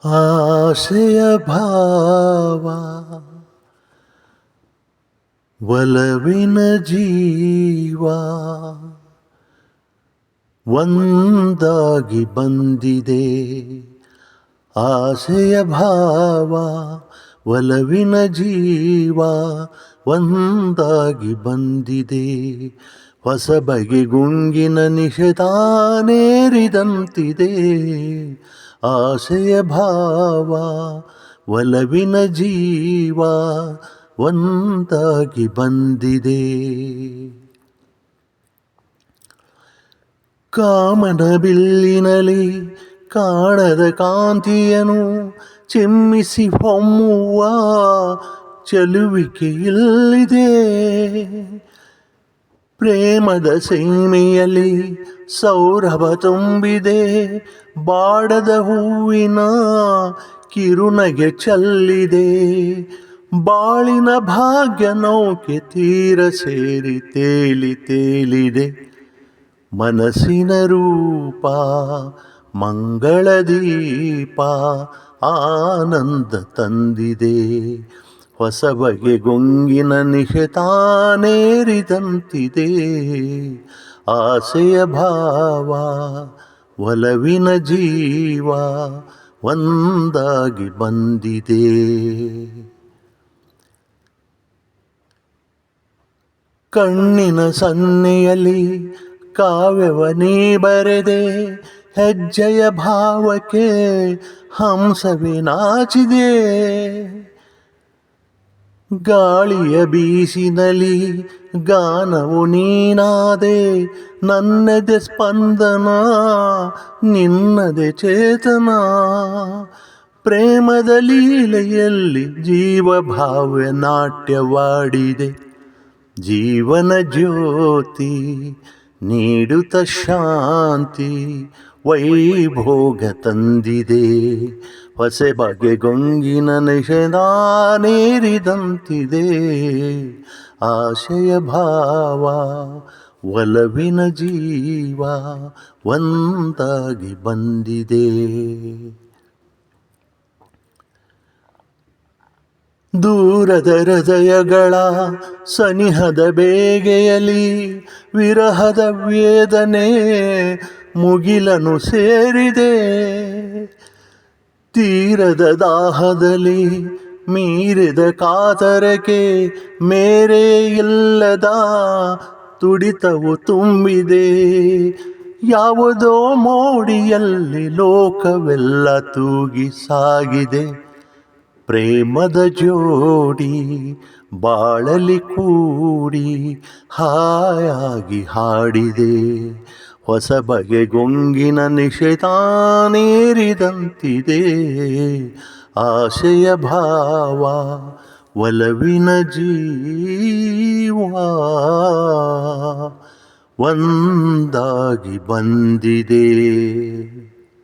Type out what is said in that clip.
ಆಸೆಯ ಭಾವ ಒಲವಿನ ಜೀವ ಒಂದಾಗಿ ಬಂದಿದೆ. ಆಸೆಯ ಭಾವ ಒಲವಿನ ಜೀವ ಒಂದಾಗಿ ಬಂದಿದೆ. ಹೊಸ ಬಗೆ ಗುಂಗಿನ ನಿಶೆತಾನೇರಿದಂತಿದೆ. ಆಸೆಯ ಭಾವ ಒಲವಿನ ಜೀವ ಒಂದಾಗಿ ಬಂದಿದೆ. ಕಾಮನ ಬಿಲ್ಲಿನಲಿ ಕಾಣದ ಕಾಂತಿಯನು ಚಿಮ್ಮಿಸಿ ಹೊಮ್ಮುವ ಚೆಲುವಿಕೆ ಇಲ್ಲಿದೆ. ಪ್ರೇಮದ ಸೀಮೆಯಲ್ಲಿ ಸೌರಭ ತುಂಬಿದೆ. ಬಾಡದ ಹೂವಿನ ಕಿರುನಗೆ ಚಲ್ಲಿದೆ. ಬಾಳಿನ ಭಾಗ್ಯ ನೌಕೆ ತೀರ ಸೇರಿ ತೇಲಿ ತೇಲಿದೆ. ಮನಸ್ಸಿನ ರೂಪ ಮಂಗಳ ದೀಪ ಆನಂದ ತಂದಿದೆ. ಹೊಸ ಬಗೆ ಗುಂಗಿನ ನಿಶೆತಾನೇರಿದಂತಿದೆ. ಆಸೆಯ ಭಾವ ಒಲವಿನ ಜೀವ ಒಂದಾಗಿ ಬಂದಿದೆ. ಕಣ್ಣಿನ ಸನ್ನೆಯಲ್ಲಿ ಕಾವ್ಯವನೇ ಬರೆದೆ. ಹೆಜ್ಜೆಯ ಭಾವಕ್ಕೆ ಹಂಸವೇ ನಾಚಿದೆ. ಗಾಳಿಯ ಬೀಸಿನಲ್ಲಿ ಗಾನವು ನೀನಾದೆ. ನನ್ನದೆ ಸ್ಪಂದನ ನಿನ್ನದೆ ಚೇತನ. ಪ್ರೇಮದ ಲೀಲೆಯಲ್ಲಿ ಜೀವಭಾವ ನಾಟ್ಯವಾಡಿದೆ. ಜೀವನ ಜ್ಯೋತಿ ನೀಡುತ್ತ ಶಾಂತಿ ವೈಭೋಗ ತಂದಿದೆ. ಹೊಸ ಬಗೆ ಗೊಂಗಿನ ನಿಶೆತಾನೇರಿದಂತಿದೆ. ಆಶಯ ಭಾವ ಒಲವಿನ ಜೀವ ಒಂದಾಗಿ ಬಂದಿದೆ. ದೂರದ ಹೃದಯಗಳ ಸನಿಹದ ಬೇಗೆಯಲ್ಲಿ ವಿರಹದ ವೇದನೆ ಮುಗಿಲನು ಸೇರಿದೆ. ತೀರದ ದಾಹದಲ್ಲಿ ಮೀರಿದ ಕಾತರಕ್ಕೆ ಮೇರೆ ಇಲ್ಲದ ತುಡಿತವು ತುಂಬಿದೆ. ಯಾವುದೋ ಮೋಡಿಯಲ್ಲಿ ಲೋಕವೆಲ್ಲ ತೂಗಿ ಸಾಗಿದೆ. ಪ್ರೇಮದ ಜೋಡಿ ಬಾಳಲಿ ಕೂಡಿ ಹಾಯಾಗಿ ಹಾಡಿದೆ. ಹೊಸ ಬಗೆ ಗುಂಗಿನ ನಿಶೆತಾನೇರಿದಂತಿದೆ. ಆಶೆಯ ಭಾವ ಒಲವಿನ ಜೀವ ಒಂದಾಗಿ ಬಂದಿದೆ.